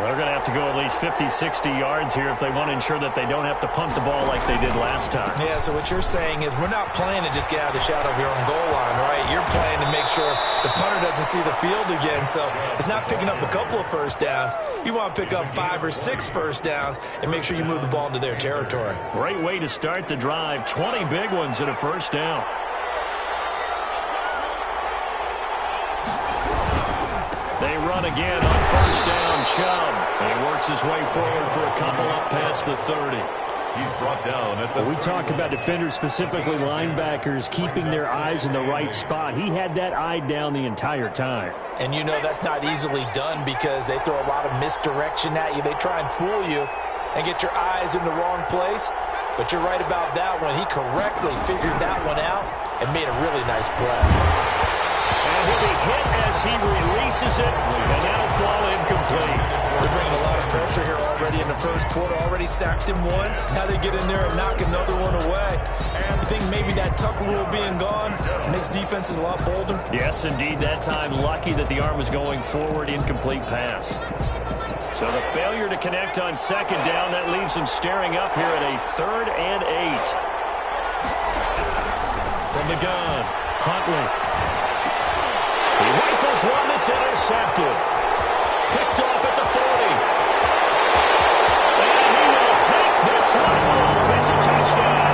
They're going to have to go at least 50, 60 yards here if they want to ensure that they don't have to punt the ball like they did last time. Yeah, so what you're saying is we're not playing to just get out of the shadow of your own goal line, right? You're playing to make sure the punter doesn't see the field again. So it's not picking up a couple of first downs. You want to pick up 5 or 6 first downs and make sure you move the ball into their territory. Great way to start the drive. 20 big ones and a first down. They run again on first down. Chubb. And he works his way forward for a couple up past the 30. He's brought down at the... We talk about defenders, specifically linebackers, keeping their eyes in the right spot. He had that eye down the entire time. And you know that's not easily done because they throw a lot of misdirection at you. They try and fool you and get your eyes in the wrong place. But you're right about that one. He correctly figured that one out and made a really nice play. And he'll be hit as he releases it, and that'll fall incomplete. They're bringing a lot of pressure here already in the first quarter. Already sacked him once. Now they get in there and knock another one away. I think maybe that Tucker rule being gone makes defenses a lot bolder. Yes, indeed. That time, lucky that the arm was going forward. Incomplete pass. So the failure to connect on second down, that leaves him staring up here at a 3rd and 8. From the gun, Huntley. He rifles one that's intercepted. Picked off at the 40. And he will take this one home. It's a touchdown.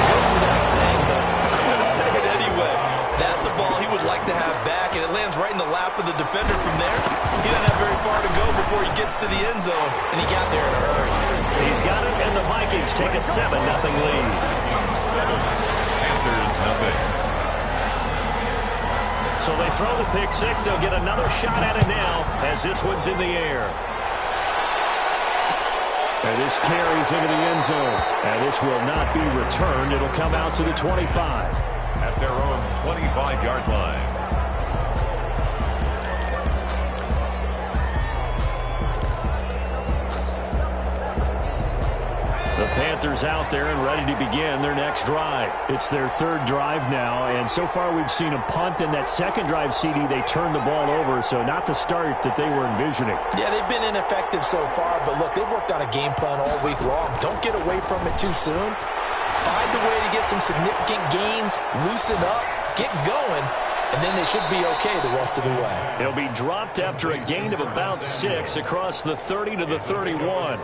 It goes without saying, but I'm going to say it anyway. That's a ball he would like to have back, and it lands right in the lap of the defender from there. He doesn't have very far to go before he gets to the end zone, and he got there in a hurry. He's got it, and the Vikings take a 7-0 lead. 7, Panthers nothing. So they throw the pick six. They'll get another shot at it now as this one's in the air. And this carries into the end zone. And this will not be returned. It'll come out to the 25. At their own 25-yard line. The Panthers out there and ready to begin their next drive. It's their 3rd drive now, and so far we've seen a punt. In that second drive, CD, they turned the ball over, so not the start that they were envisioning. Yeah, they've been ineffective so far, but look, they've worked on a game plan all week long. Don't get away from it too soon. Find a way to get some significant gains, loosen up, get going, and then they should be okay the rest of the way. He'll be dropped after a gain of about 6 across the 30 to the 31.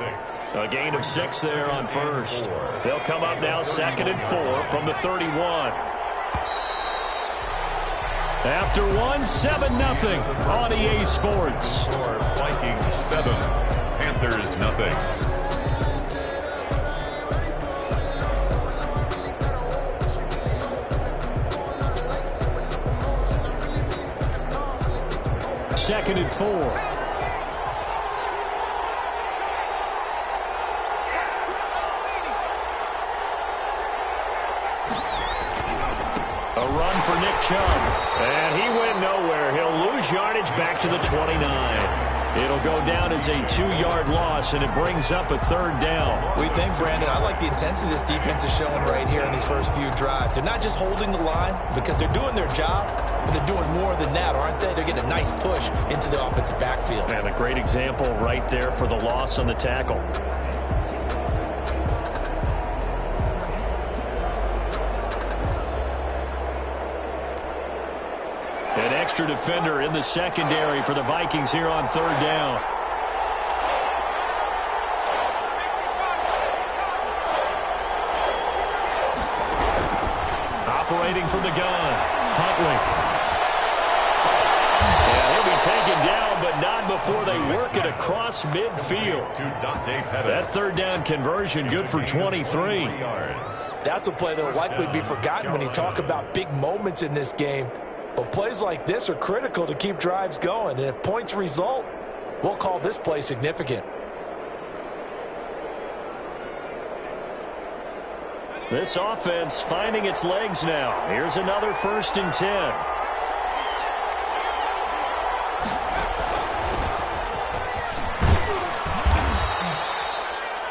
A gain of 6 there on first. They'll come up now 2nd and 4 from the 31. After 7-0 on EA Sports. Vikings 7, Panthers nothing. Second and 4. A run for Nick Chubb. And he went nowhere. He'll lose yardage back to the 29. It'll go down as a 2-yard loss, and it brings up a 3rd down. What do you think, Brandon? I like the intensity this defense is showing right here in these first few drives. They're not just holding the line because they're doing their job, but they're doing more than that, aren't they? They're getting a nice push into the offensive backfield. And a great example right there for the loss on the tackle. An extra defender in the secondary for the Vikings here on 3rd down. Operating from the gun, Huntley. Yeah, he'll be taken down, but not before they work it across midfield. That 3rd down conversion good for 23. That's a play that will likely be forgotten when you talk about big moments in this game. But plays like this are critical to keep drives going. And if points result, we'll call this play significant. This offense finding its legs now. Here's another 1st and 10.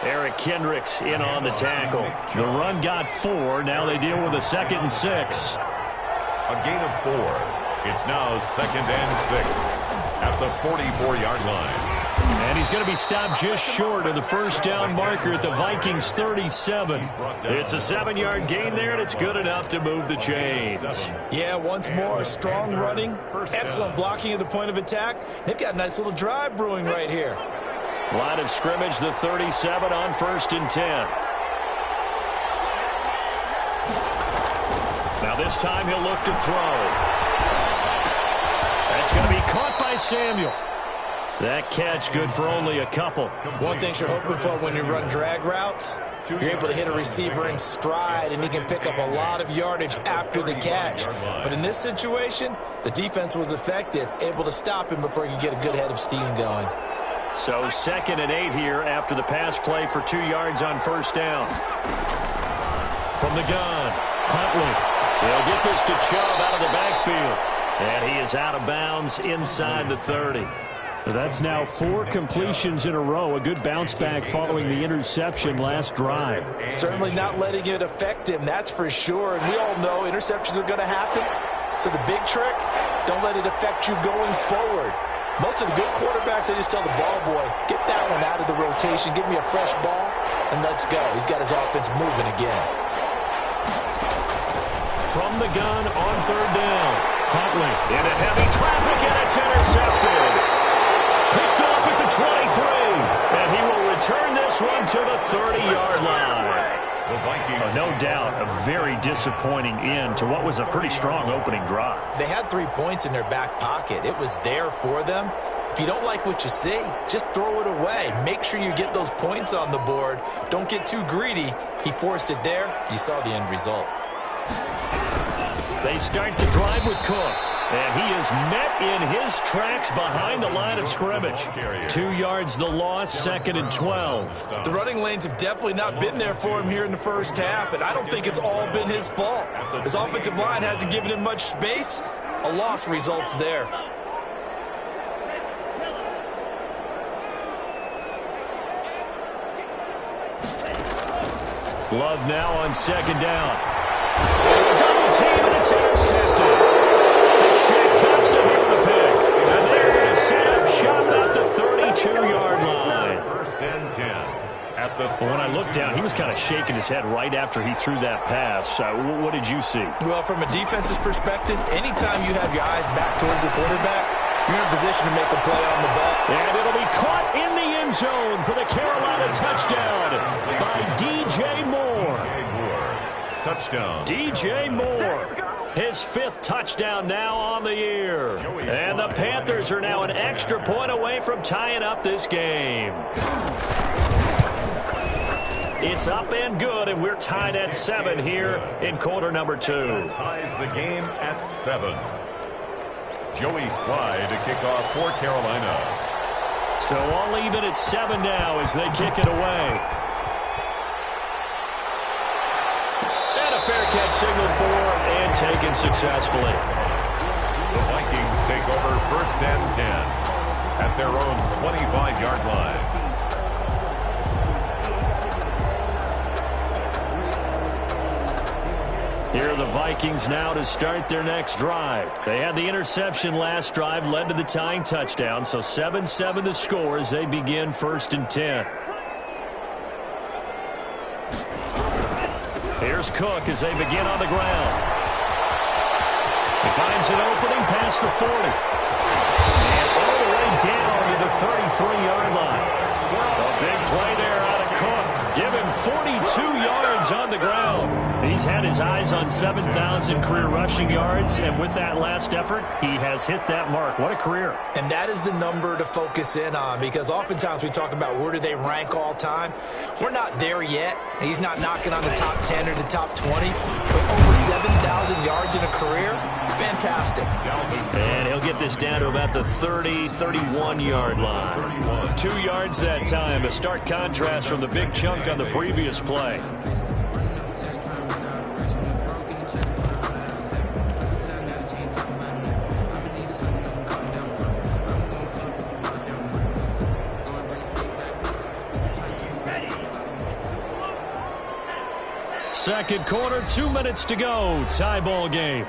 Eric Kendricks in on the tackle. The run got 4. Now they deal with a 2nd and 6. A gain of 4. It's now 2nd and 6 at the 44-yard line. he's going to be stopped just short of the first down marker at the Vikings 37. It's a 7-yard gain there, and it's good enough to move the chains. Yeah, once more, strong running, excellent blocking at the point of attack. They've got a nice little drive brewing right here. Line of scrimmage, the 37 on 1st and 10. Now this time he'll look to throw. That's going to be caught by Samuel. That catch good for only a couple. One thing you're hoping for when you run drag routes, you're able to hit a receiver in stride, and he can pick up a lot of yardage after the catch. But in this situation, the defense was effective, able to stop him before he could get a good head of steam going. So 2nd and 8 here after the pass play for 2 yards on 1st down. From the gun, Huntley. They'll get this to Chubb out of the backfield. And he is out of bounds inside the 30. That's now 4 completions in a row. A good bounce back following the interception last drive. Certainly not letting it affect him, that's for sure. And we all know interceptions are going to happen. So the big trick, don't let it affect you going forward. Most of the good quarterbacks, they just tell the ball boy, get that one out of the rotation, give me a fresh ball, and let's go. He's got his offense moving again. From the gun on 3rd down. Huntley into heavy traffic, and it's intercepted. Picked off at the 23, and he will return this one to the 30-yard line. No doubt, a very disappointing end to what was a pretty strong opening drive. They had 3 points in their back pocket. It was there for them. If you don't like what you see, just throw it away. Make sure you get those points on the board. Don't get too greedy. He forced it there. You saw the end result. They start the drive with Cook. And he is met in his tracks behind the line of scrimmage. 2 yards the loss, 2nd and 12. The running lanes have definitely not been there for him here in the first half, and I don't think it's all been his fault. His offensive line hasn't given him much space. A loss results there. Love now on 2nd down. Double team, and it's intercepted. Shaq Thompson here with a pick. And there's Sam shot at the 32-yard line. 1st and 10. When I looked down, he was kind of shaking his head right after he threw that pass. What did you see? Well, from a defense's perspective, anytime you have your eyes back towards the quarterback, you're in a position to make a play on the ball. And it'll be caught in the end zone for the Carolina touchdown by DJ Moore. Touchdown. DJ Moore. His 5th touchdown now on the year. And the Panthers are now an extra point away from tying up this game. It's up and good, and we're tied at 7 here in quarter number 2. Ties the game at 7. Joey Slye to kick off for Carolina. So all even at 7 now as they kick it away. Fair catch signaled for and taken successfully. The Vikings take over 1st and 10 at their own 25-yard line. Here are the Vikings now to start their next drive. They had the interception last drive, led to the tying touchdown, so 7-7 the score as they begin 1st and 10. Here's Cook as they begin on the ground. He finds an opening past the 40. And all the way down to the 33-yard line. A big play there out of Cook. Give him 42 yards on the ground. He's had his eyes on 7,000 career rushing yards, and with that last effort, he has hit that mark. What a career. And that is the number to focus in on, because oftentimes we talk about where do they rank all time. We're not there yet. He's not knocking on the top 10 or the top 20, but over 7,000 yards in a career, fantastic. And he'll get this down to about the 30, 31-yard line. 2 yards that time, a stark contrast from the big chunk on the previous play. Second quarter, 2 minutes to go. Tie ball game.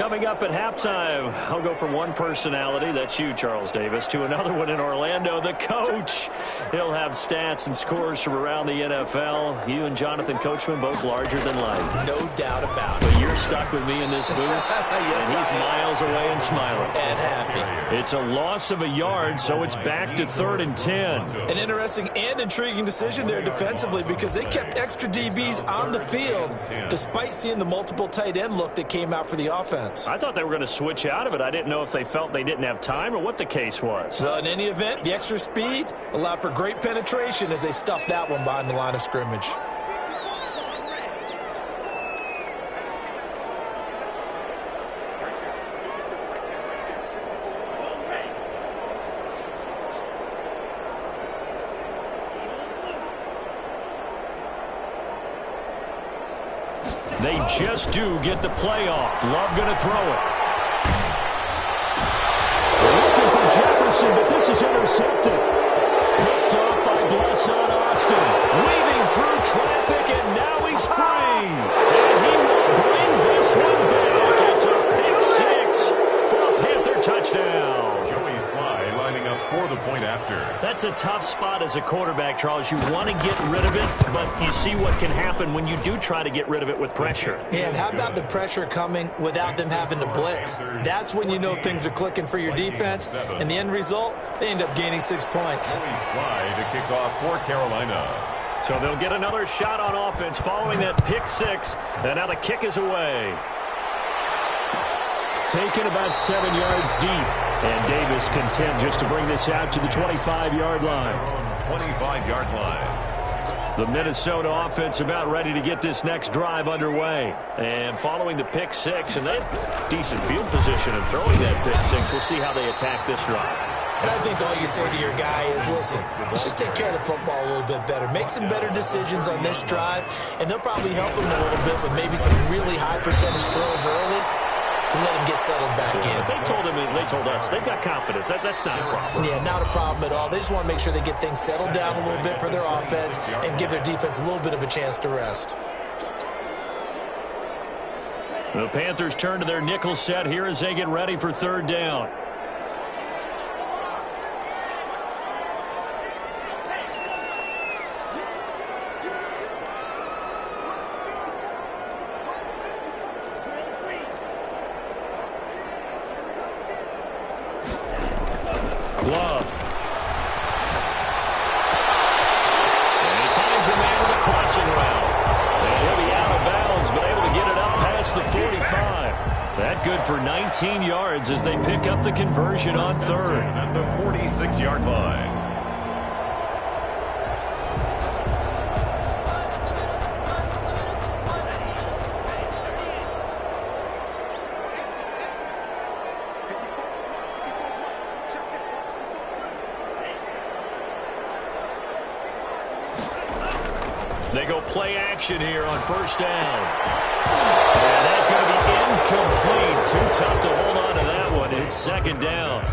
Coming up at halftime, I'll go from one personality, that's you, Charles Davis, to another one in Orlando, the coach. He'll have stats and scores from around the NFL. You and Jonathan Coachman, both larger than life. No doubt about it. But you're stuck with me in this booth, Yes, and he's miles away and smiling. And happy. It's a loss of a yard, so it's back to 3rd and 10. An interesting and intriguing decision there defensively because they kept extra DBs on the field despite seeing the multiple tight end look that came out for the offense. I thought they were going to switch out of it. I didn't know if they felt they didn't have time or what the case was. Well, in any event, the extra speed allowed for great penetration as they stuffed that one behind the line of scrimmage. They just do get the playoff. Love going to throw it. Looking for Jefferson, but this is intercepted. Picked off by Blesson Austin. Weaving through traffic, and now he's free. And he will bring this one back. It's a pick six for a Panther touchdown. Joey Sly lining up for the point after. That's a tough spot as a quarterback, Charles. You want to get rid of it, but you see what can happen when you do try to get rid of it with pressure. Yeah, and how about the pressure coming without them having to blitz? That's when you know things are clicking for your defense. And the end result, they end up gaining 6 points. Joey Sly to kick off for Carolina. So they'll get another shot on offense following that pick six. And now the kick is away. Taken about 7 yards deep. And Davis content just to bring this out to the 25-yard line. 25-yard line. The Minnesota offense about ready to get this next drive underway. And following the pick six, and they have decent field position of throwing that pick six. We'll see how they attack this drive. And I think all you say to your guy is, listen, let's just take care of the football a little bit better. Make some better decisions on this drive, and they'll probably help him a little bit with maybe some really high percentage throws early to let him get settled back in. They told us they've got confidence. That's not a problem. Yeah, not a problem at all. They just want to make sure they get things settled down a little bit for their offense and give their defense a little bit of a chance to rest. The Panthers turn to their nickel set here as they get ready for 3rd down. Love. And he finds a man with a crossing route. And he'll be out of bounds, but able to get it up past the 45. That good for 19 yards as they pick up the conversion on 3rd. At the 46-yard line. They go play action here on 1st down. And that's going to be incomplete. Too tough to hold on to that one. It's 2nd down.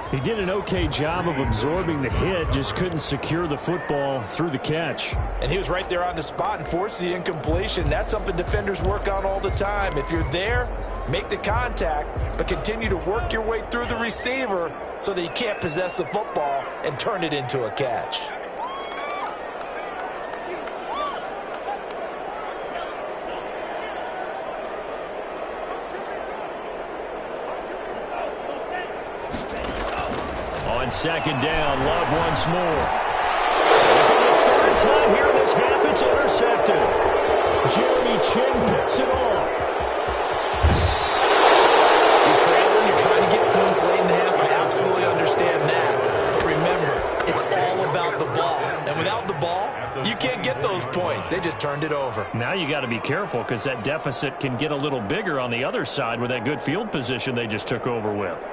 He did an okay job of absorbing the hit, just couldn't secure the football through the catch. And he was right there on the spot and forced the incompletion. That's something defenders work on all the time. If you're there, make the contact, but continue to work your way through the receiver so that he can't possess the football and turn it into a catch. On 2nd down, Love once more. And for the 3rd time here in this half, it's intercepted. Jeremy Chinn picks it off. You're trailing, you're trying to get points late in the half. I absolutely understand that. But remember, it's all about the ball. And without the ball, you can't get those points. They just turned it over. Now you got to be careful because that deficit can get a little bigger on the other side with that good field position they just took over with.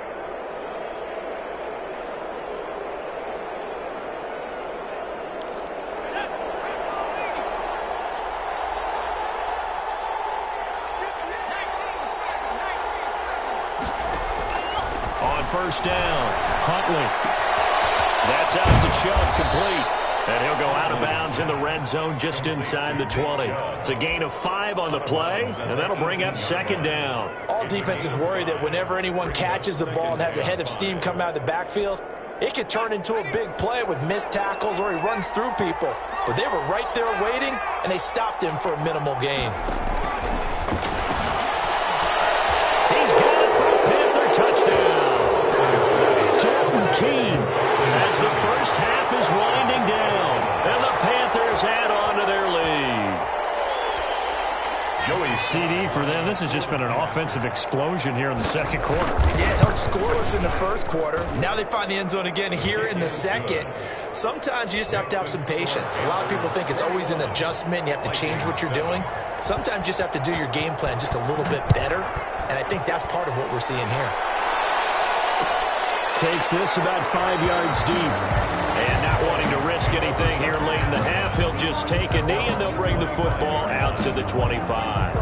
On 1st down, Huntley. That's out to Chubb, complete. And he'll go out of bounds in the red zone just inside the 20. It's a gain of 5 on the play, and that'll bring up second down. All defenses worry that whenever anyone catches the ball and has a head of steam come out of the backfield, it could turn into a big play with missed tackles or he runs through people. But they were right there waiting, and they stopped him for a minimal gain. He's got it for a Panther touchdown. Dalton Keene as the first half is winding down, and the Panthers add on to their lead. Joey CD for them. This has just been an offensive explosion here in the second quarter. Yeah, held scoreless in the first quarter. Now they find the end zone again here in the second. Sometimes you just have to have some patience. A lot of people think it's always an adjustment. You have to change what you're doing. Sometimes you just have to do your game plan just a little bit better, and I think that's part of what we're seeing here. Takes this about 5 yards deep. And not wanting to risk anything here late in the half, he'll just take a knee and they'll bring the football out to the 25.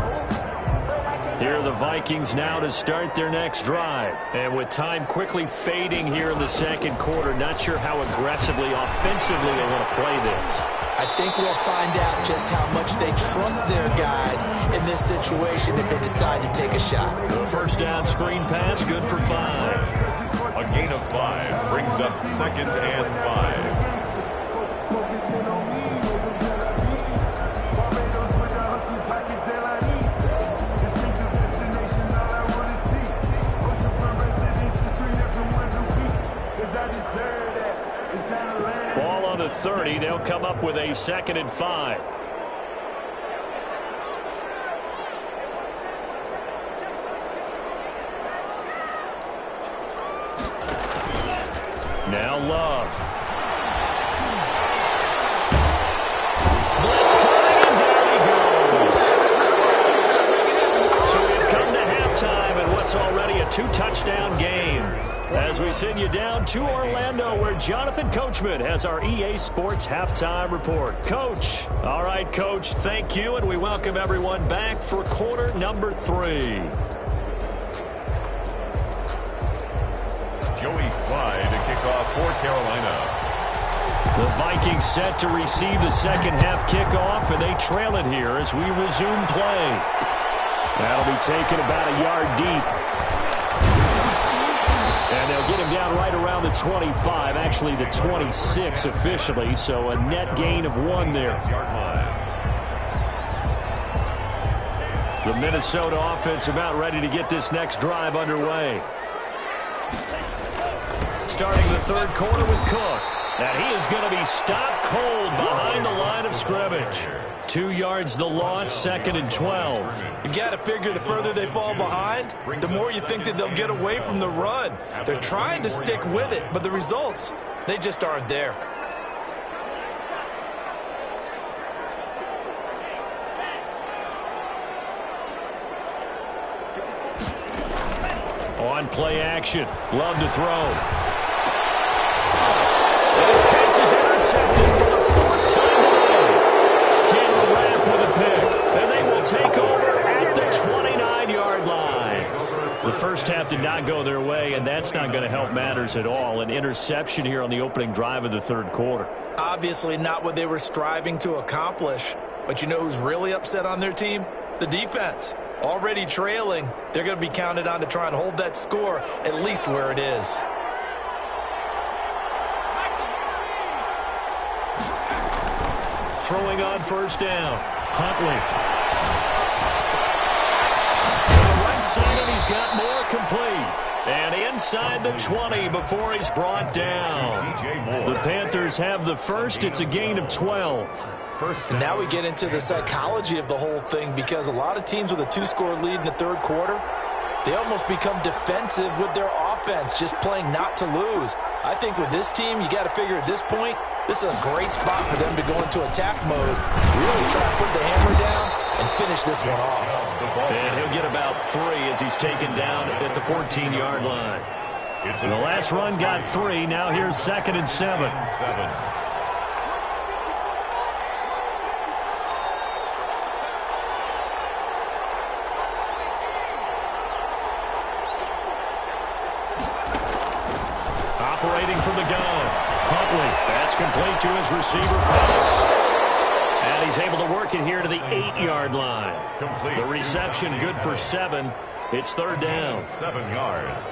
Here are the Vikings now to start their next drive. And with time quickly fading here in the second quarter, not sure how aggressively, offensively they want to play this. I think we'll find out just how much they trust their guys in this situation if they decide to take a shot. First down screen pass, good for 5. A gain of 5 brings up second and 5. Ball on the 30. They'll come up with a second and 5. Now Love. Blitz coming, and down he goes. So we've come to halftime in what's already a 2-touchdown game. As we send you down to Orlando, where Jonathan Coachman has our EA Sports Halftime Report. Coach. All right, Coach, thank you, and we welcome everyone back for quarter number 3. Joey Slye to kick off for Carolina. The Vikings set to receive the second half kickoff, and they trail it here as we resume play. That'll be taken about a yard deep. And they'll get him down right around the 25, actually the 26 officially, so a net gain of 1 there. The Minnesota offense about ready to get this next drive underway. Starting the third quarter with Cook. And he is going to be stopped cold behind the line of scrimmage. 2 yards the loss, second and 12. You've got to figure the further they fall behind, the more you think that they'll get away from the run. They're trying to stick with it, but the results, they just aren't there. On play action, Love to throw. And his pass is intercepted for the 4th time today. Taylor Rapp with a pick. And they will take over at the 29-yard line. The first half did not go their way, and that's not going to help matters at all. An interception here on the opening drive of the third quarter. Obviously not what they were striving to accomplish. But you know who's really upset on their team? The defense. Already trailing, they're going to be counted on to try and hold that score at least where it is. Throwing on first down. Huntley. To the right side, and he's got more complete. And inside the 20 before he's brought down. The Panthers have the first. It's a gain of 12. And now we get into the psychology of the whole thing, because a lot of teams with a 2-score lead in the third quarter, they almost become defensive with their offense, just playing not to lose. I think with this team, you got to figure at this point, this is a great spot for them to go into attack mode, really try to put the hammer down and finish this one off. And he'll get about 3 as he's taken down at the 14-yard line. The last run got 3. Now here's second and 7. Operating from the gun. Huntley That's complete to his receiver, Pettis. And he's able to work it here to the 8-yard line. Complete. The reception good for 7. It's third down. 7 yards.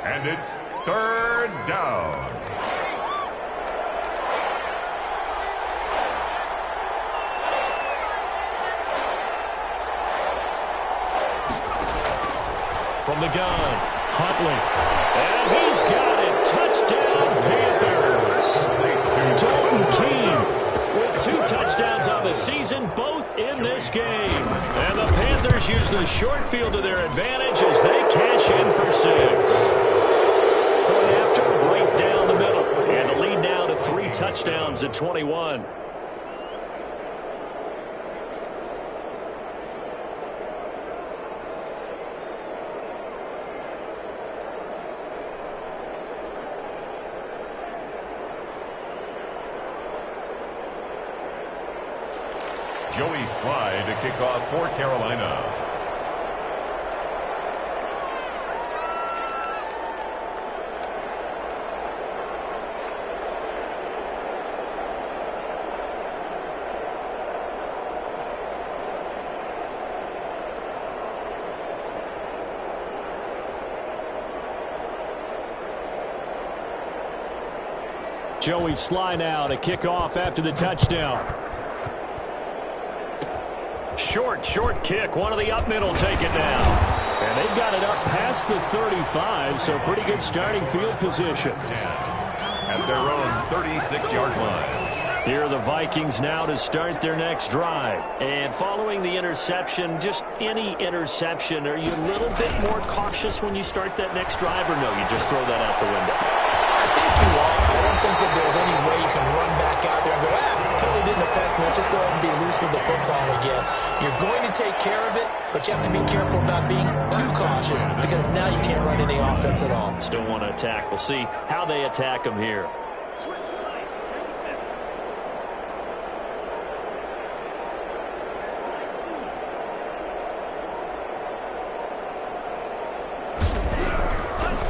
And it's third down. From the gun, Huntley. And he's got it. Touchdown, Panthers. Dalton Keene with 2 touchdowns on the season, both in this game. And the Panthers use the short field to their advantage as they cash in for 6. Point after, right down the middle. And the lead now to 3 touchdowns at 21. Joey Slye to kick off for Carolina. Joey Slye now to kick off after the touchdown. Short kick. One of the up middle take it now. And they've got it up past the 35, so pretty good starting field position. At their own 36-yard line. Here are the Vikings now to start their next drive. And following the interception, just any interception, are you a little bit more cautious when you start that next drive, or no, you just throw that out the window? I think you are. I don't think that there's any way you can run back out there and go, totally didn't affect me. Let's just go ahead and be loose with the football again. You're going to take care of it, but you have to be careful about being too cautious because now you can't run any offense at all. Still want to attack. We'll see how they attack them here.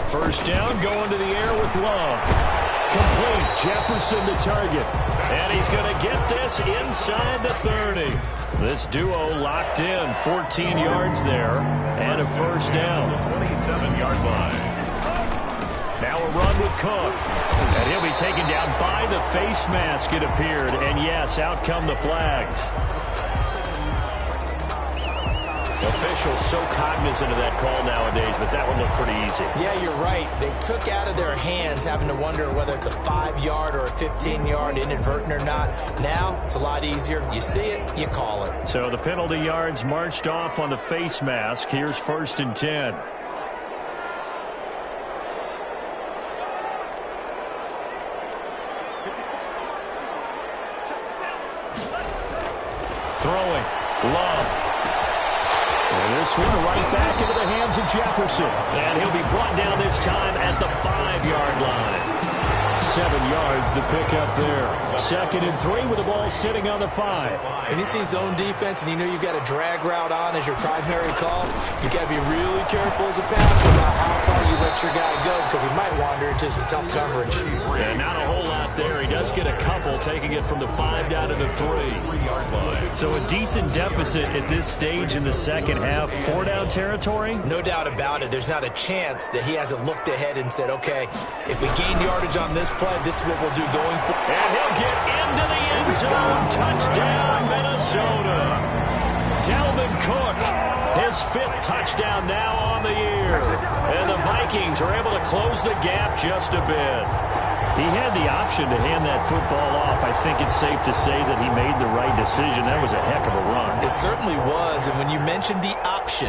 First down, going to the air with Love. Complete. Jefferson the target. And he's going to get this inside the 30. This duo locked in. 14 yards there. And a first down. 27-yard line. Now a run with Cook. And he'll be taken down by the face mask, it appeared. And yes, out come the flags. Officials so cognizant of that call nowadays, but that one looked pretty easy. Yeah, you're right. They took out of their hands having to wonder whether it's a 5-yard or a 15-yard inadvertent or not. Now, it's a lot easier. You see it, you call it. So the penalty yards marched off on the face mask. Here's 1st and 10. Throwing. Love. And this one right back into the hands of Jefferson. And he'll be brought down this time at the 5-yard line. 7 yards the pickup there. 2nd and 3 with the ball sitting on the 5. When you see zone defense and you know you've got a drag route on as your primary call, you've got to be really careful as a passer about how far you let your guy go because he might wander into some tough coverage. Yeah, not a whole lot there. He does get a couple, taking it from the 5 down to the 3-yard line. So a decent deficit at this stage in the second half. 4-down territory? No doubt about it. There's not a chance that he hasn't looked ahead and said, okay, if we gain yardage on this play, this is what we'll do going forward. And he'll get into the end zone. Touchdown, Minnesota. Dalvin Cook, his 5th touchdown now on the year. And the Vikings are able to close the gap just a bit. He had the option to hand that football off. I think it's safe to say that he made the right decision. That was a heck of a run. It certainly was. And when you mentioned the option,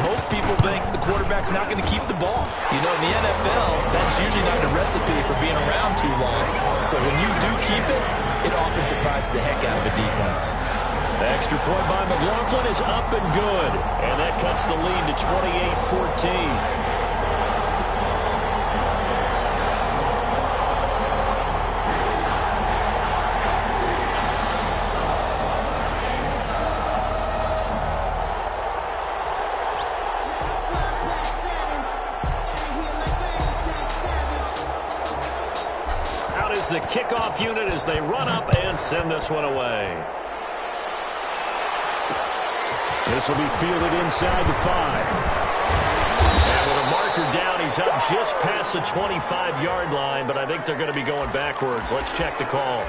most people think the quarterback's not going to keep the ball. You know, in the NFL, that's usually not a recipe for being around too long. So when you do keep it, it often surprises the heck out of a defense. The extra point by McLaughlin is up and good. And that cuts the lead to 28-14. is the kickoff unit as they run up and send this one away. This will be fielded inside the 5. And with a marker down, he's up just past the 25-yard line, but I think they're going to be going backwards. Let's check the call.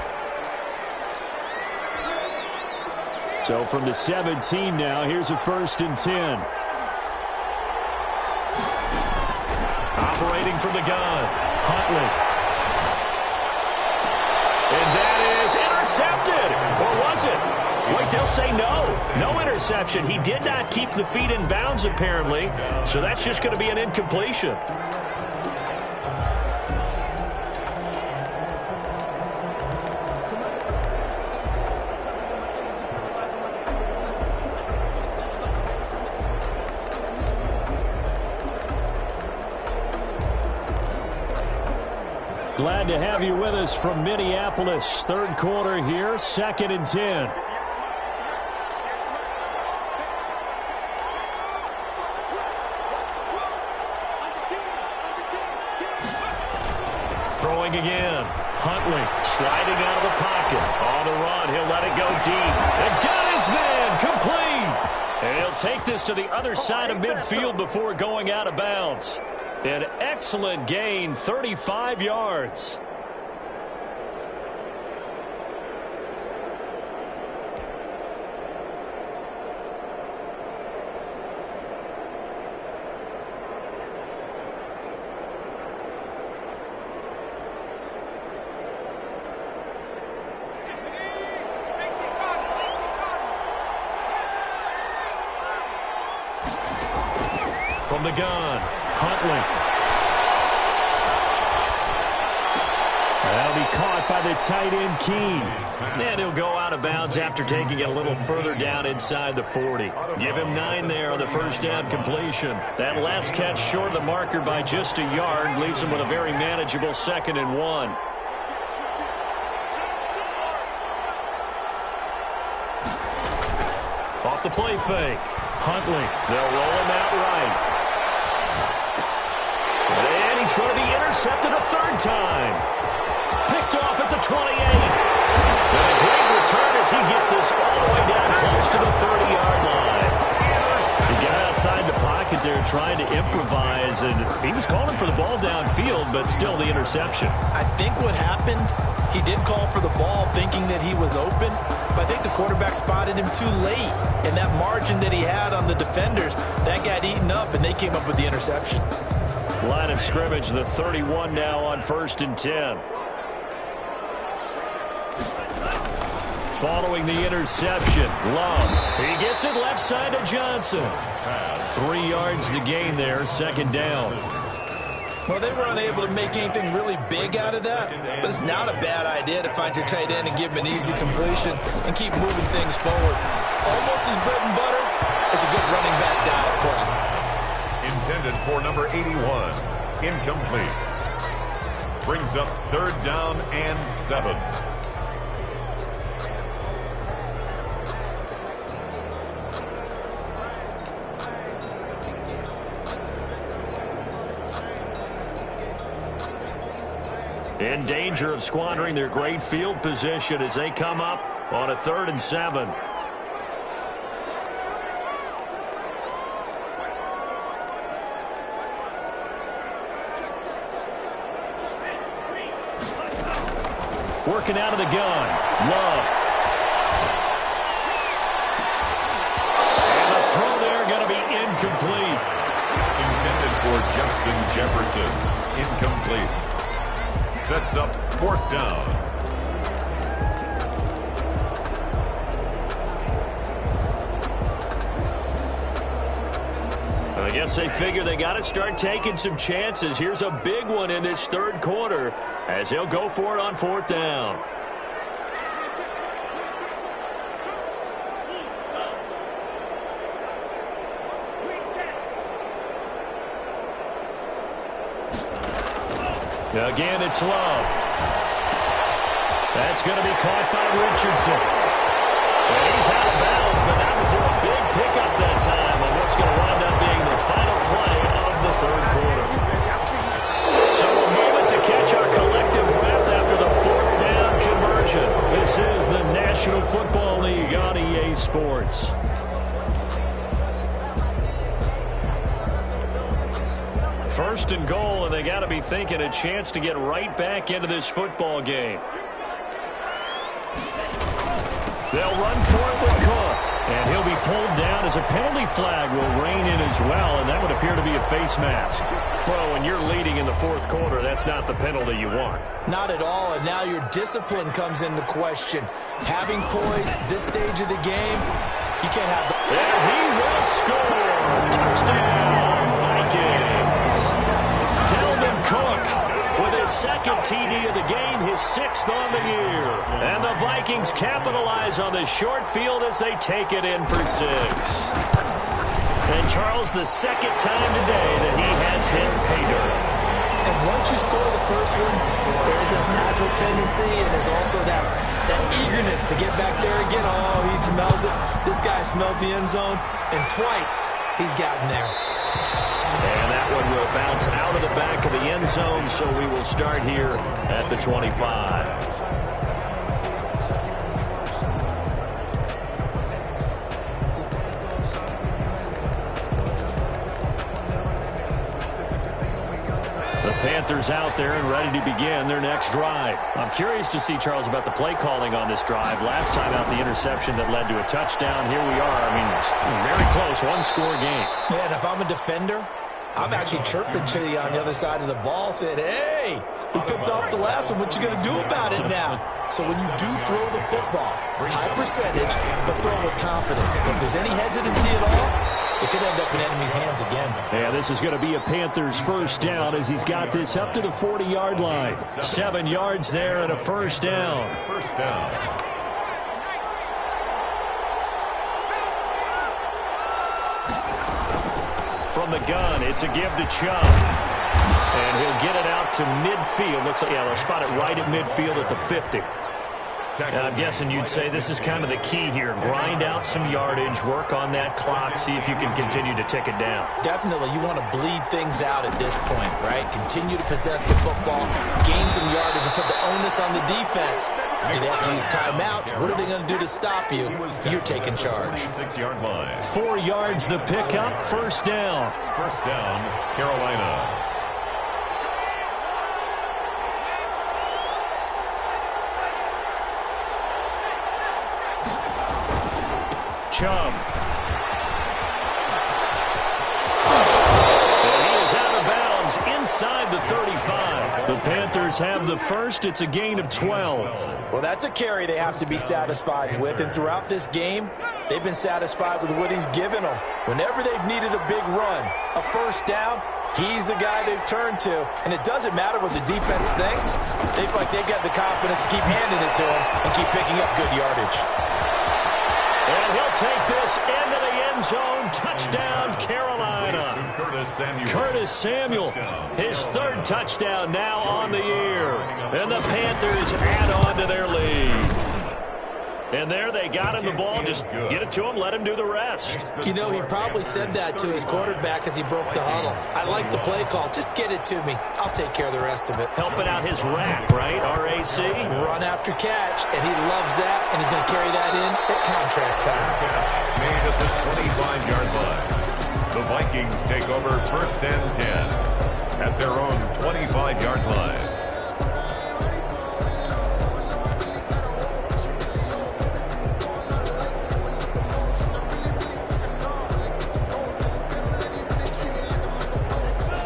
So from the 17 now, here's a 1st and 10. Operating from the gun, Huntley. And that is intercepted. Or was it? Wait, they'll say no. No interception. He did not keep the feet in bounds, apparently. So that's just going to be an incompletion. Glad to have you with us from Minneapolis. 3rd quarter here, 2nd and 10. Throwing again. Huntley sliding out of the pocket. On the run, he'll let it go deep. And got his man complete. And he'll take this to the other side of midfield before going out of bounds. An excellent gain, 35 yards. From the gun, Huntley. That'll be caught by the tight end, Keene. And he'll go out of bounds after taking it a little further down inside the 40. Give him 9 there on the 1st down completion. That last catch short of the marker by just a yard leaves him with a very manageable 2nd and 1. Off the play fake. Huntley. They'll roll him out right. And he's going to be intercepted a 3rd time. Picked off at the 28. And a great return as he gets this all the way down close to the 30-yard line. He got outside the pocket there trying to improvise, and he was calling for the ball downfield, but still the interception. I think what happened, he did call for the ball thinking that he was open, but I think the quarterback spotted him too late. And that margin that he had on the defenders, that got eaten up, and they came up with the interception. Line of scrimmage, the 31 now on 1st and 10. Following the interception, Love. He gets it left side to Johnson. 3 yards the gain there, 2nd down. Well, they were unable to make anything really big out of that, but it's not a bad idea to find your tight end and give him an easy completion and keep moving things forward. Almost his bread and butter is a good running back dive play. Intended for number 81. Incomplete. Brings up 3rd down and 7. In danger of squandering their great field position as they come up on a 3rd and 7. Working out of the gun, Love. And the throw there going to be incomplete. Intended for Justin Jefferson. Incomplete. Sets up 4th down. I guess they figure they got to start taking some chances. Here's a big one in this 3rd quarter as he'll go for it on 4th down. Again, it's Love. That's going to be caught by Richardson. And he's out of bounds, but not before a big pickup that time on what's going to wind up being the final play of the 3rd quarter. So a moment to catch our collective breath after the First and goal, and they got to be thinking a chance to get right back into this football game. They'll run for it with Cook, and he'll be pulled down as a penalty flag will rein in as well, and that would appear to be a face mask. Well, when you're leading in the fourth quarter, that's not the penalty you want. Not at all, and now your discipline comes into question. Having poise this stage of the game, you can't have the... And he will score! Touchdown, Vikings! Dalvin Cook with his second TD of the game, his sixth on the year. And the Vikings capitalize on the short field as they take it in for 6. And Charles, the second time today that he has hit pay dirt. And once you score the first one, there's that natural tendency, and there's also that eagerness to get back there again. Oh, he smells it. This guy smelled the end zone, and twice he's gotten there. And that one will bounce out of the back of the end zone, so we will start here at the 25. The Panthers out there and ready to begin their next drive. I'm curious to see, Charles, about the play calling on this drive. Last time out, the interception that led to a touchdown. Here we are. I mean, very close, one-score game. Yeah, and if I'm a defender, I'm actually chirping to you on the other side of the ball, saying, hey, we picked off the last one. What you going to do about it now? So when you do throw the football, high percentage, but throw with confidence. If there's any hesitancy at all, it could end up in enemy's hands again. Yeah, this is going to be a Panthers first down as he's got this up to the 40-yard line. 7 yards there and a first down. First down. From the gun, it's a give to Chubb. And he'll get it out to midfield. Looks like, yeah, they'll spot it right at midfield at the 50. I'm guessing you'd say this is kind of the key here. Grind out some yardage, work on that clock, see if you can continue to tick it down. Definitely. You want to bleed things out at this point, right? Continue to possess the football, gain some yardage, and put the onus on the defense. Do they have to use timeouts? What are they going to do to stop you? You're taking charge. 6-yard line. 4 yards the pickup, first down. First down, Carolina. Chubb. And he is out of bounds inside the 35. The Panthers have the first. It's a gain of 12. Well, that's a carry they have to be satisfied with. And throughout this game, they've been satisfied with what he's given them. Whenever they've needed a big run, a first down, he's the guy they've turned to. And it doesn't matter what the defense thinks. They feel like they've got the confidence to keep handing it to him and keep picking up good yardage. And he'll take this into the end zone. Touchdown, Carolina. Curtis Samuel, his third touchdown now on the year. And the Panthers add on to their lead. And there they got him the ball. Just get it to him, let him do the rest. You know, he probably said that to his quarterback as he broke the huddle. I like the play call. Just get it to me. I'll take care of the rest of it. Helping out his rack, right? RAC. Run after catch, and he loves that, and he's going to carry that in at contract time. Catch made at the 25-yard line. The Vikings take over first and 10 at their own 25-yard line.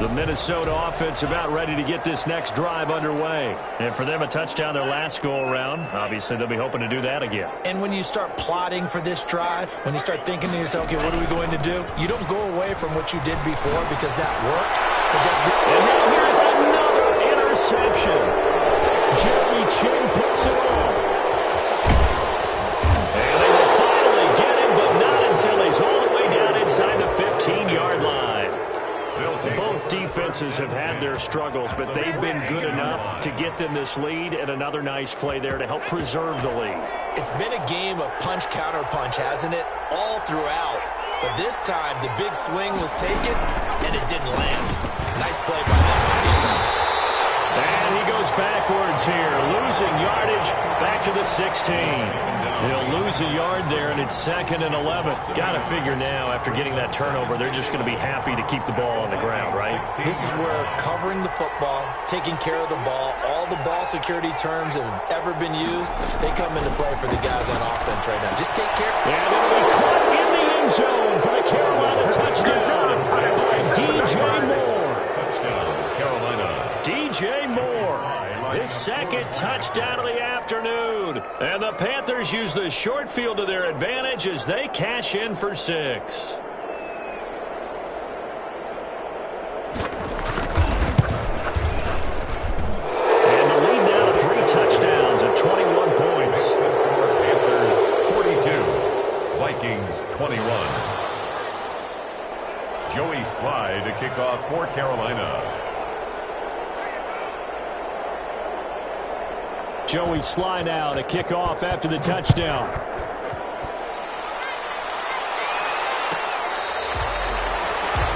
The Minnesota offense about ready to get this next drive underway. And for them, a touchdown their last go-around. Obviously, they'll be hoping to do that again. And when you start plotting for this drive, when you start thinking to yourself, okay, what are we going to do? You don't go away from what you did before because that worked. And now here's another interception. Jeremy Chinn picks it off. And they will finally get him, but not until he's all the way down inside the 15-yard line. Both defenses have had their struggles, but they've been good enough to get them this lead, and another nice play there to help preserve the lead. It's been a game of punch-counter-punch, hasn't it? All throughout. But this time, the big swing was taken, and it didn't land. Nice play by them on defense. And he goes backwards here, losing yardage back to the 16. He'll lose a yard there, and it's 2nd and 11. Got to figure now, after getting that turnover, they're just going to be happy to keep the ball on the ground, right? This is where covering the football, taking care of the ball, all the ball security terms that have ever been used, they come into play for the guys on offense right now. Just take care. And it'll be caught in the end zone for the Carolina touchdown by DJ Moore. Touchdown, Carolina. DJ Moore, his 2nd touchdown of the afternoon. And the Panthers use the short field to their advantage as they cash in for 6. And the lead now to 3 touchdowns at 21 points. Panthers 42, Vikings 21. Joey Slye to kick off for Carolina. Joey Slye now to kick off after the touchdown.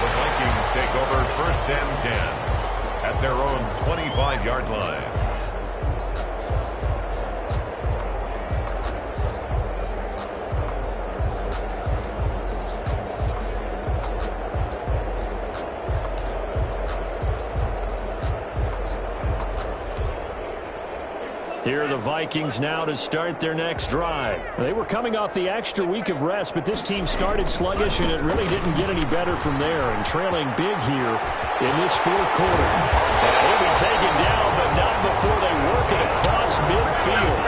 The Vikings take over 1st and 10 at their own 25-yard line. Here are the Vikings now to start their next drive. They were coming off the extra week of rest, but this team started sluggish, and it really didn't get any better from there, and trailing big here in this 4th quarter. And he'll be taken down, but not before they work it across midfield.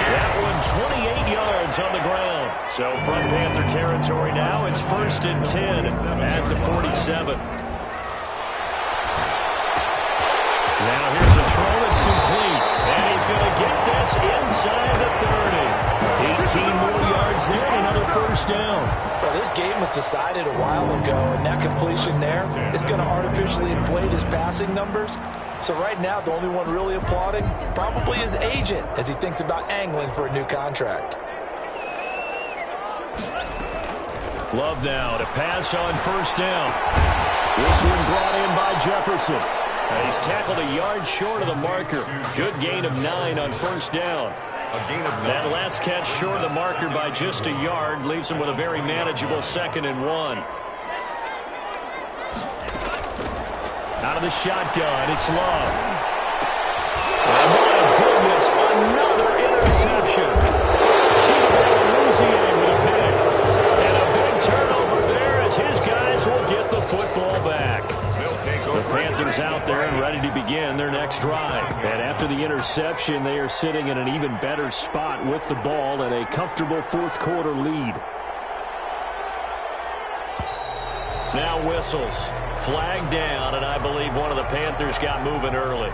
That one 28 yards on the ground. So from Panther territory now, it's 1st and 10 at the 47. Now here's a throw that's complete. And he's going to get this inside the 30. 18 more yards there and another 1st down. Well, this game was decided a while ago, and that completion there is going to artificially inflate his passing numbers. So right now, the only one really applauding probably his agent as he thinks about angling for a new contract. Love now to pass on 1st down. This one brought in by Jefferson. And he's tackled a yard short of the marker. Good gain of 9 on 1st down. A gain of 9. That last catch short of the marker by just a yard leaves him with a very manageable 2nd and 1. Out of the shotgun, it's Love. And my goodness, another interception. Chidobe with a pick. And a big turnover there as his guys will get the football back. The Panthers out there and ready to begin their next drive. And after the interception, they are sitting in an even better spot with the ball and a comfortable 4th quarter lead. Now whistles. Flag down, and I believe one of the Panthers got moving early.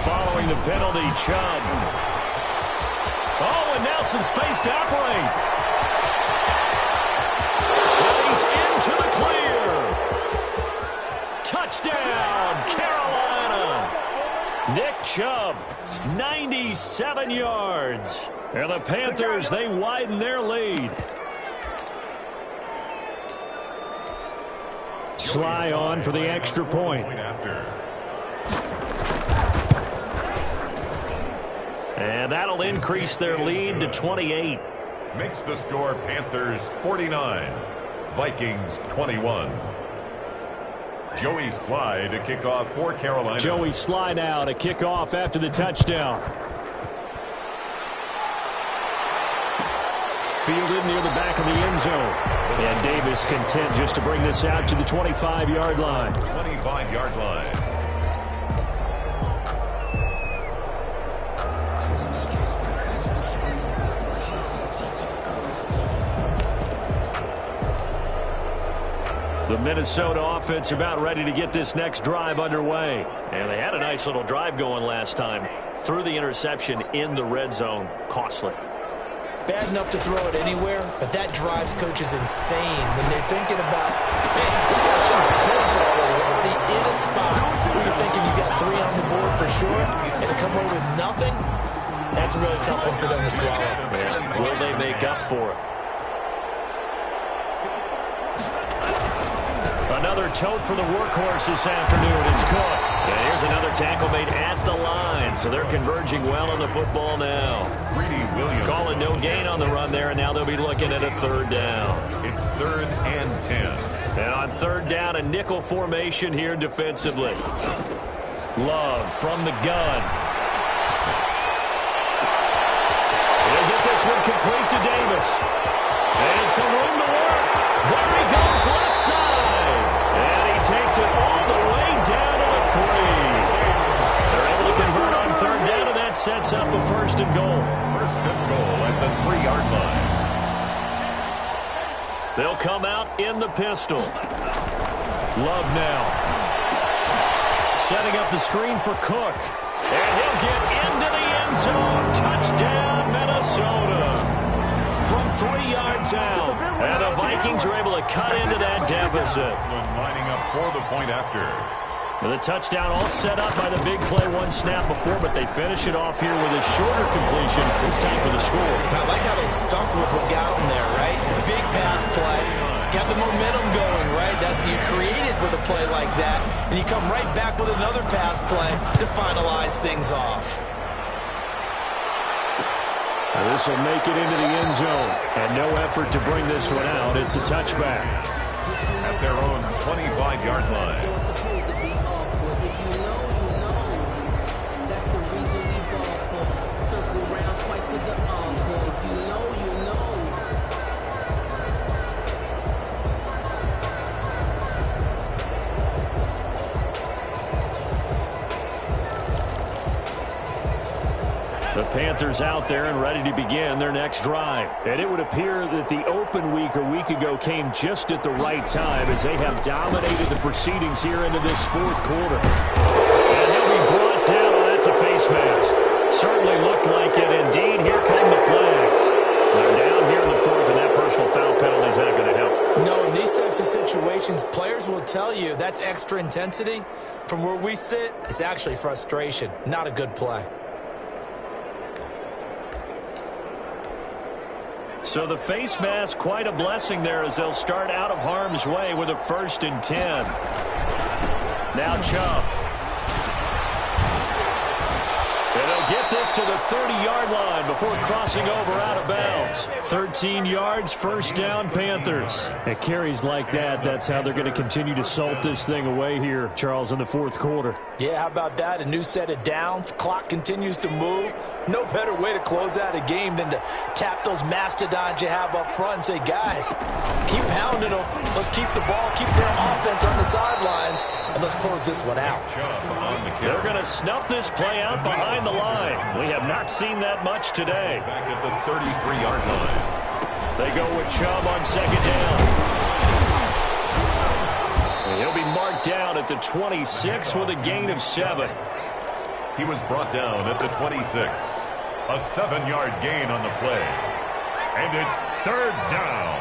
Following the penalty, Chubb. Oh, and now some space to operate. And he's into the clear. Touchdown, Carolina. Nick Chubb, 97 yards. And the Panthers, they widen their lead. Slye on for the extra point. And that'll increase their lead to 28. Makes the score Panthers 49, Vikings 21. Joey Slye to kick off for Carolina. Joey Slye now to kick off after the touchdown. Fielded near the back of the end zone. And Davis content just to bring this out to the 25-yard line. 25-yard line. The Minnesota offense about ready to get this next drive underway. And they had a nice little drive going last time. Threw the interception in the red zone. Costly. bad enough to throw it anywhere, but that drives coaches insane when they're thinking about, hey, we got to shoot points already. We're already in a spot where you're thinking you got 3 on the board for sure, and to come away with nothing, that's a really tough one for them to swallow. Will they make up for it? Another tote for the workhorse this afternoon. It's Cook. And here's another tackle made at the line. So they're converging well on the football now. Calling no gain on the run there, and now they'll be looking at a 3rd down. It's 3rd and 10. And on 3rd down, a nickel formation here defensively. Love from the gun. He'll get this one complete to Davis. And some room to work. There he goes, left side. And he takes it all the way down to the 3. They're able to convert on 3rd down, and that sets up a 1st and goal. 1st and goal at the 3-yard line. They'll come out in the pistol. Love now. Setting up the screen for Cook. And he'll get into the end zone. Touchdown, Minnesota. From 3 yards out. And the Vikings are able to cut into that deficit. Lining up for the point after. And the touchdown all set up by the big play 1 snap before, but they finish it off here with a shorter completion, this time for the score. I like how they stuck with what got them there, right? The big pass play. Got the momentum going, right? That's you created with a play like that, and you come right back with another pass play to finalize things off. This will make it into the end zone, and no effort to bring this one out. It's a touchback. At their own 25-yard line. The Panthers out there and ready to begin their next drive. And it would appear that the open week a week ago came just at the right time as they have dominated the proceedings here into this 4th quarter. And he'll be brought down. Oh, that's a face mask. Certainly looked like it. Indeed, here come the flags. They're down here in the 4th, and that personal foul penalty is not going to help. No, in these types of situations, players will tell you that's extra intensity. From where we sit, it's actually frustration. Not a good play. So the face mask, quite a blessing there as they'll start out of harm's way with a 1st and 10. Now Chubb. And they'll get this to the 30-yard line before crossing over out of bounds. 13 yards, 1st down, Panthers. At carries like that, that's how they're going to continue to salt this thing away here, Charles, in the 4th quarter. Yeah, how about that? A new set of downs. Clock continues to move. No better way to close out a game than to tap those mastodons you have up front and say, guys, keep pounding them. Let's keep the ball, keep their offense on the sidelines, and let's close this one out. They're going to snuff this play out behind the line. We have not seen that much today. Back at the 33-yard line. They go with Chubb on 2nd down. And he'll be marked down at the 26 with a gain of 7. He was brought down at the 26. A 7-yard gain on the play. And it's 3rd down.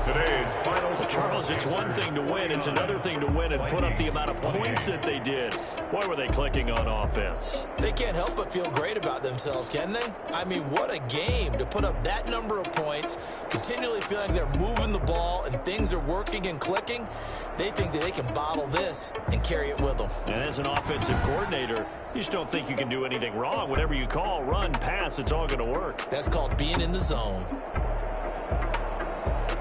Today's final score. Charles, it's one thing to win. It's another thing to win and put up the amount of points that they did. Boy, were they clicking on offense. They can't help but feel great about themselves, can they? I mean, what a game to put up that number of points, continually feeling they're moving the ball and things are working and clicking. They think that they can bottle this and carry it with them. And as an offensive coordinator, you just don't think you can do anything wrong. Whatever you call, run, pass, it's all going to work. That's called being in the zone.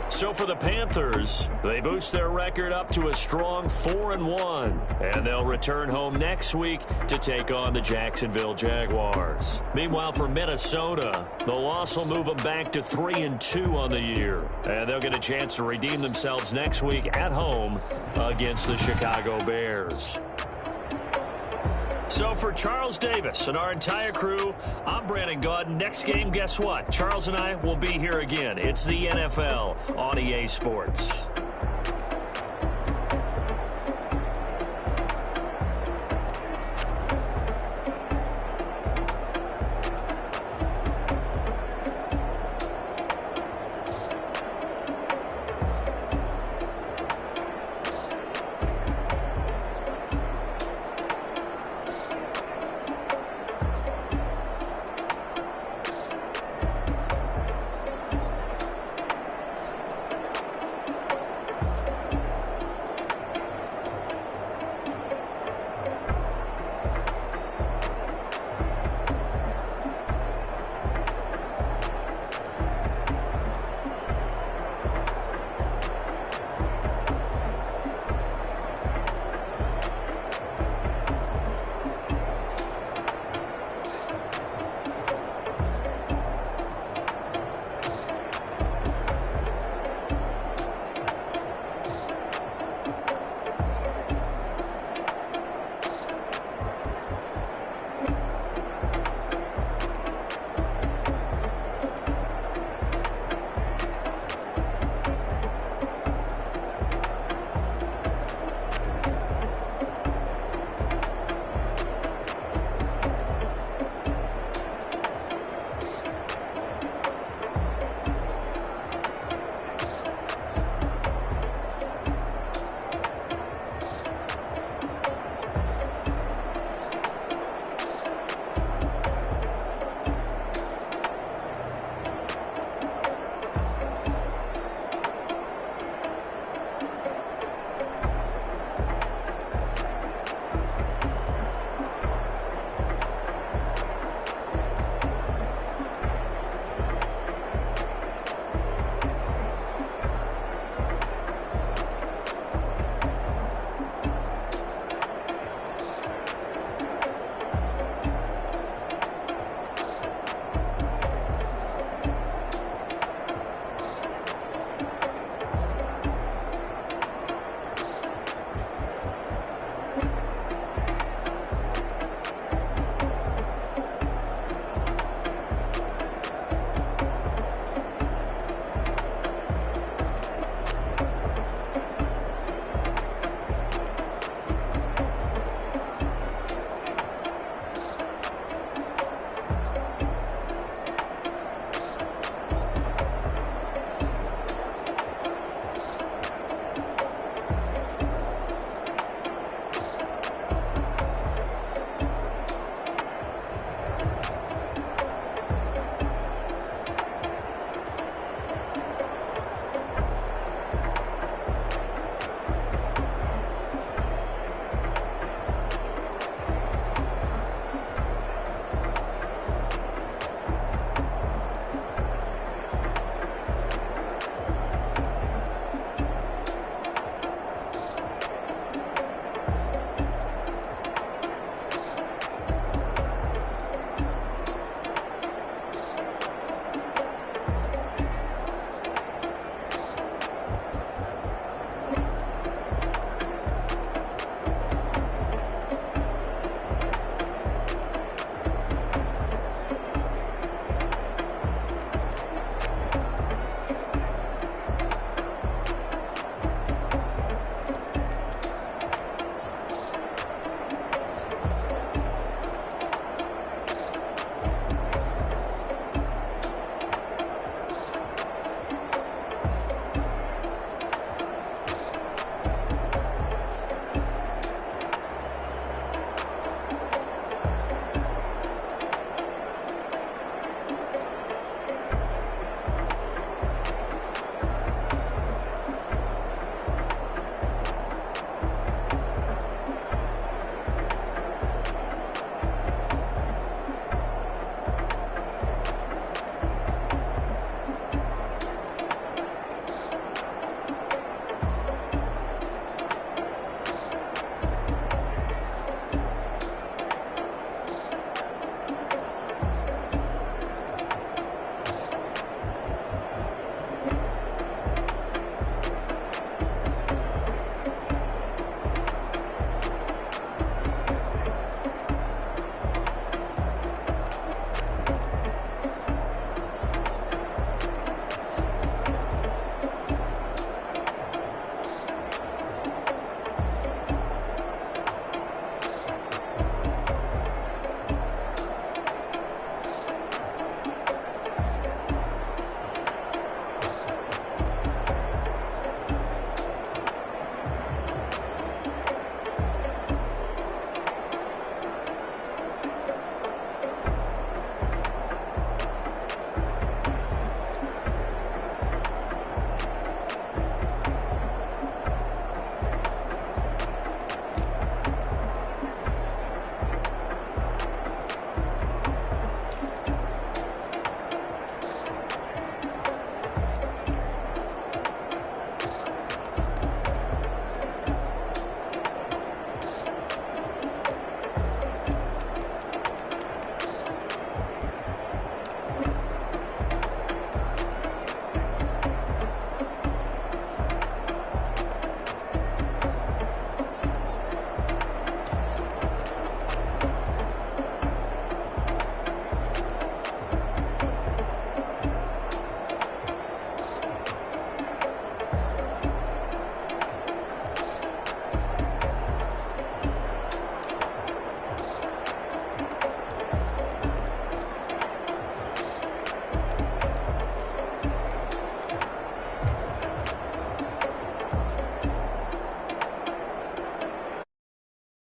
So for the Panthers, they boost their record up to a strong 4-1. And they'll return home next week to take on the Jacksonville Jaguars. Meanwhile, for Minnesota, the loss will move them back to 3-2 on the year. And they'll get a chance to redeem themselves next week at home against the Chicago Bears. So for Charles Davis and our entire crew, I'm Brandon Gaudin. Next game, guess what? Charles and I will be here again. It's the NFL on EA Sports.